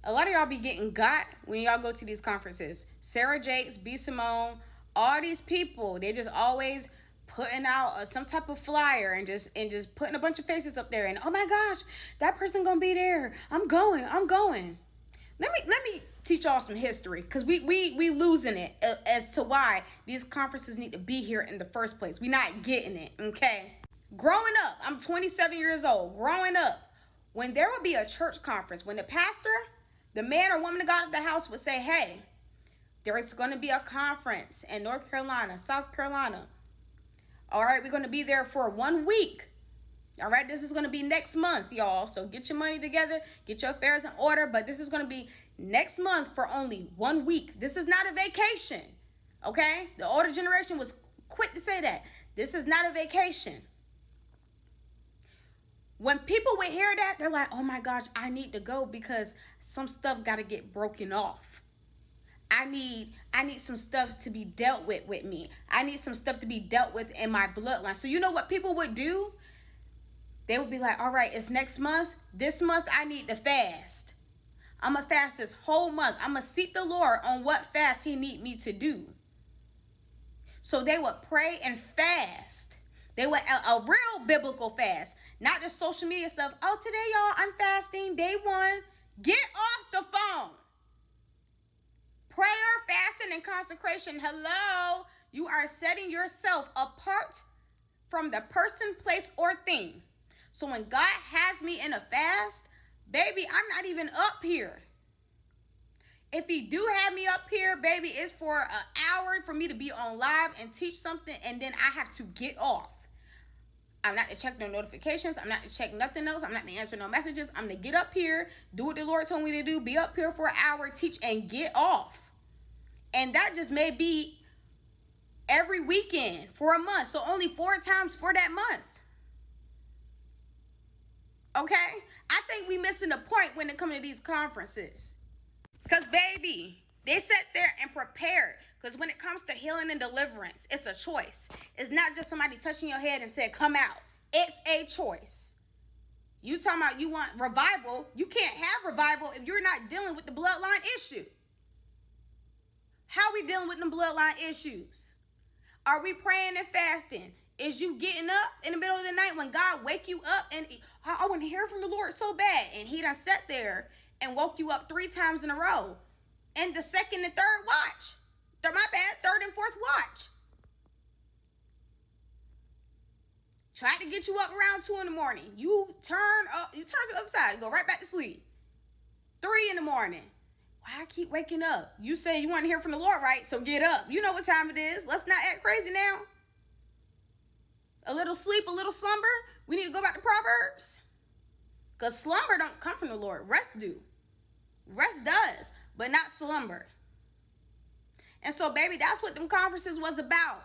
A lot of y'all be getting got when y'all go to these conferences. Sarah Jakes, B. Simone, all these people, they just always putting out some type of flyer and just putting a bunch of faces up there, and oh my gosh, that person gonna be there. I'm going. Let me teach y'all some history, because we losing it as to why these conferences need to be here in the first place. We not getting it, okay? Growing up, I'm 27 years old. Growing up, when there would be a church conference, when the pastor, the man or woman of God at the house would say, hey, there is going to be a conference in North Carolina, South Carolina. All right, we're going to be there for 1 week. All right, this is going to be next month, y'all. So get your money together, get your affairs in order. But this is going to be next month for only 1 week. This is not a vacation, okay? The older generation was quick to say that. This is not a vacation. When people would hear that, they're like, oh my gosh, I need to go because some stuff got to get broken off. I need some stuff to be dealt with me. I need some stuff to be dealt with in my bloodline. So you know what people would do? They would be like, all right, it's next month. This month, I need to fast. I'm going to fast this whole month. I'm going to seek the Lord on what fast he need me to do. So they would pray and fast. They would a real biblical fast. Not the social media stuff. Oh, today, y'all, I'm fasting. Day 1. Get off the phone. Prayer, fasting, and consecration. Hello. You are setting yourself apart from the person, place, or thing. So when God has me in a fast, baby, I'm not even up here. If he do have me up here, baby, it's for an hour for me to be on live and teach something, and then I have to get off. I'm not to check no notifications. I'm not to check nothing else. I'm not to answer no messages. I'm to get up here, do what the Lord told me to do, be up here for an hour, teach, and get off. And that just may be every weekend for a month. So only 4 times for that month. Okay? I think we missing the point when it comes to these conferences. Because, baby, they sat there and prepared. Because when it comes to healing and deliverance, it's a choice. It's not just somebody touching your head and said, come out. It's a choice. You talking about you want revival. You can't have revival if you're not dealing with the bloodline issue. How are we dealing with them bloodline issues? Are we praying and fasting? Is you getting up in the middle of the night when God wake you up and I want to hear from the Lord so bad, and he done sat there and woke you up 3 times in a row, and the second and third watch, third and fourth watch, tried to get you up around 2 in the morning. You turn to the other side, go right back to sleep. 3 in the morning. Why I keep waking up? You say you want to hear from the Lord, right? So get up. You know what time it is. Let's not act crazy now. A little sleep, a little slumber. We need to go back to Proverbs. Because slumber don't come from the Lord. Rest do. Rest does, but not slumber. And so, baby, that's what them conferences was about.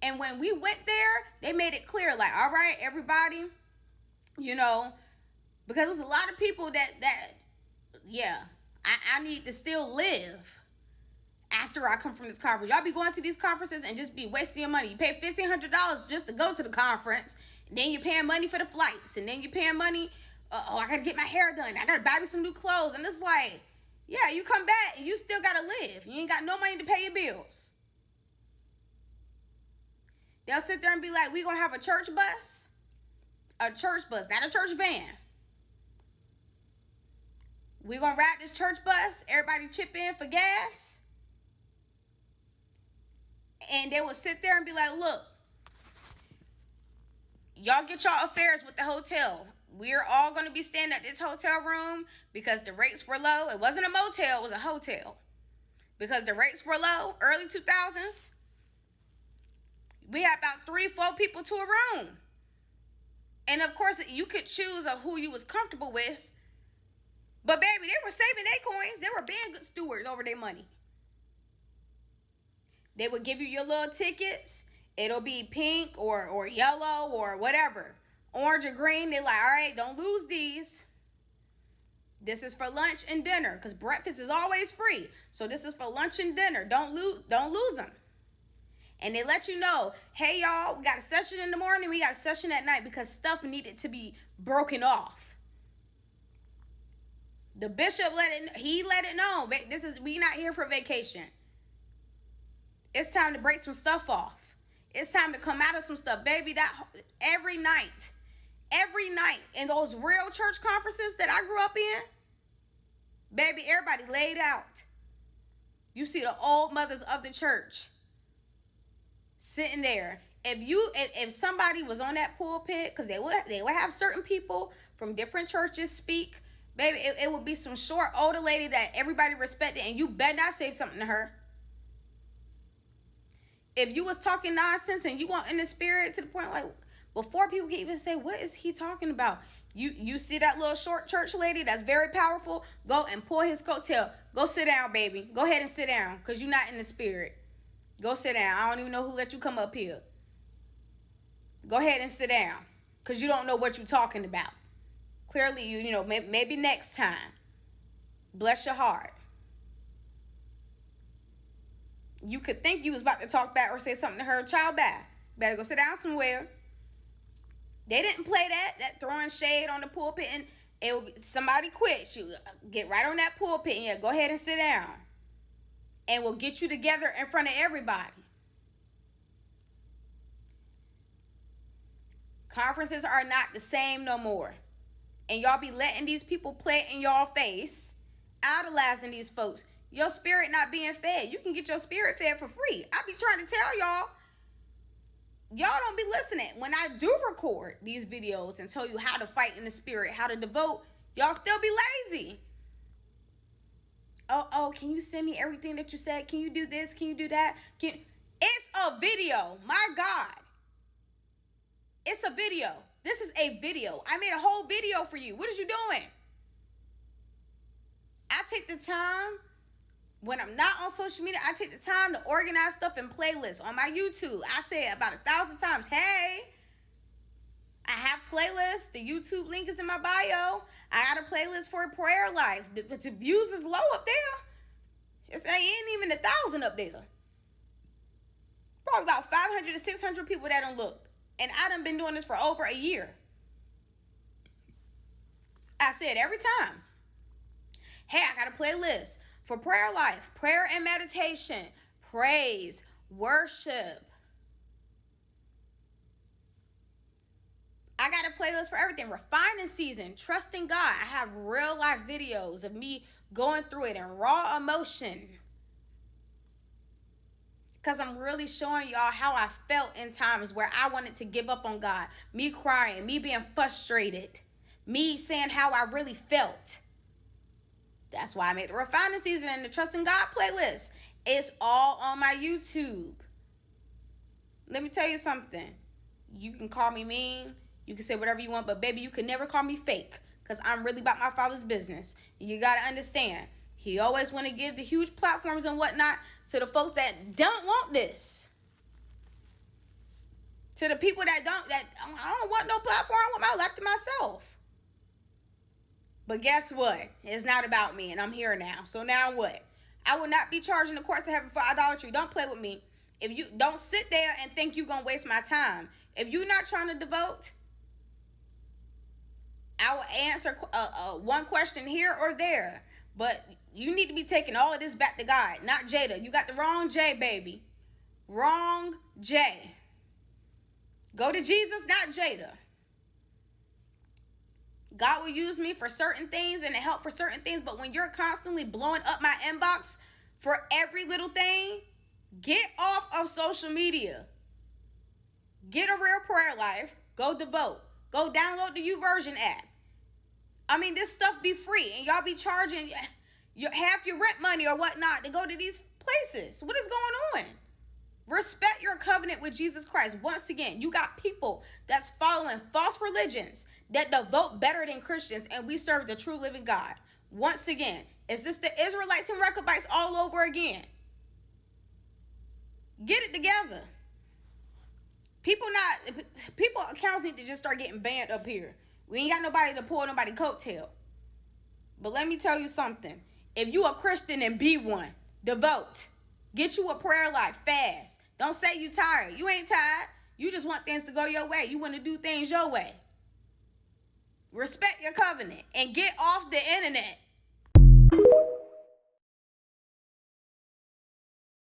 And when we went there, they made it clear, like, all right, everybody, you know, because there's a lot of people I need to still live after I come from this conference. Y'all be going to these conferences and just be wasting your money. You pay $1,500 just to go to the conference. And then you're paying money for the flights. And then you're paying money. I got to get my hair done. I got to buy me some new clothes. And it's like, yeah, you come back and you still got to live. You ain't got no money to pay your bills. They'll sit there and be like, we going to have a church bus. A church bus, not a church van. We're going to ride this church bus. Everybody chip in for gas. And they will sit there and be like, look, y'all get y'all affairs with the hotel. We're all going to be staying at this hotel room because the rates were low. It wasn't a motel, it was a hotel. Because the rates were low, early 2000s. We had about 3-4 people to a room. And of course, you could choose who you was comfortable with. But baby, they were saving their coins. They were being good stewards over their money. They would give you your little tickets. It'll be pink or yellow or whatever. Orange or green. They're like, all right, don't lose these. This is for lunch and dinner because breakfast is always free. So this is for lunch and dinner. Don't lose them. And they let you know, hey, y'all, we got a session in the morning. We got a session at night because stuff needed to be broken off. The bishop let it know. We not here for vacation. It's time to break some stuff off. It's time to come out of some stuff, baby. That every night in those real church conferences that I grew up in, baby, everybody laid out. You see the old mothers of the church sitting there. If somebody was on that pulpit, because they would have certain people from different churches speak, baby, it would be some short older lady that everybody respected, and you better not say something to her. If you was talking nonsense and you weren't in the spirit to the point like before people can even say, what is he talking about? You see that little short church lady that's very powerful, go and pull his coattail. Go sit down, baby. Go ahead and sit down, because you're not in the spirit. Go sit down. I don't even know who let you come up here. Go ahead and sit down, because you don't know what you're talking about. Clearly, you know, maybe next time. Bless your heart. You could think you was about to talk back or say something to her. Child back. Better go sit down somewhere. They didn't play that throwing shade on the pulpit, and it will be, somebody quit. You get right on that pulpit and go ahead and sit down. And we'll get you together in front of everybody. Conferences are not the same no more. And y'all be letting these people play in y'all face, idolizing these folks. Your spirit not being fed. You can get your spirit fed for free. I be trying to tell y'all don't be listening. When I do record these videos and tell you how to fight in the spirit, how to devote, y'all still be lazy. Oh, can you send me everything that you said? Can you do this? Can you do that? It's a video. My God. It's a video. This is a video. I made a whole video for you. What is you doing? I take the time. When I'm not on social media, I take the time to organize stuff in playlists on my YouTube. I say it about 1,000 times. Hey, I have playlists. The YouTube link is in my bio. I got a playlist for prayer life. The views is low up there. It ain't even 1,000 up there. Probably about 500 to 600 people that don't look. And I done been doing this for over a year. I say it every time. Hey, I got a playlist for prayer life, prayer and meditation, praise, worship. I got a playlist for everything. Refining season, trusting God. I have real life videos of me going through it in raw emotion. Because I'm really showing y'all how I felt in times where I wanted to give up on God. Me crying, me being frustrated, me saying how I really felt. That's why I made the Refining Season and the Trusting God playlist. It's all on my YouTube. Let me tell you something. You can call me mean. You can say whatever you want. But baby, you can never call me fake. Because I'm really about my Father's business. You got to understand. He always want to give the huge platforms and whatnot to the folks that don't want this. To the people that I don't want no platform. I want my life to myself. But guess what? It's not about me, and I'm here now. So now what? I will not be charging the courts of heaven for idolatry. Don't play with me. If you don't sit there and think you're gonna waste my time. If you're not trying to devote, I will answer one question here or there. But you need to be taking all of this back to God, not Jada. You got the wrong J, baby. Wrong J. Go to Jesus, not Jada. God will use me for certain things and to help for certain things. But when you're constantly blowing up my inbox for every little thing, get off of social media. Get a real prayer life. Go devote. Go download the YouVersion app. I mean, this stuff be free. And y'all be charging half your rent money or whatnot to go to these places. What is going on? Respect your covenant with Jesus Christ. Once again, you got people that's following false religions that devote better than Christians, and we serve the true living God. Once again, is this the Israelites and Rechabites all over again? Get it together. People accounts need to just start getting banned up here. We ain't got nobody to pull nobody coattail. But let me tell you something. If you a Christian, and be one, devote. Get you a prayer life, fast. Don't say you tired. You ain't tired. You just want things to go your way. You want to do things your way. Respect your covenant and get off the internet.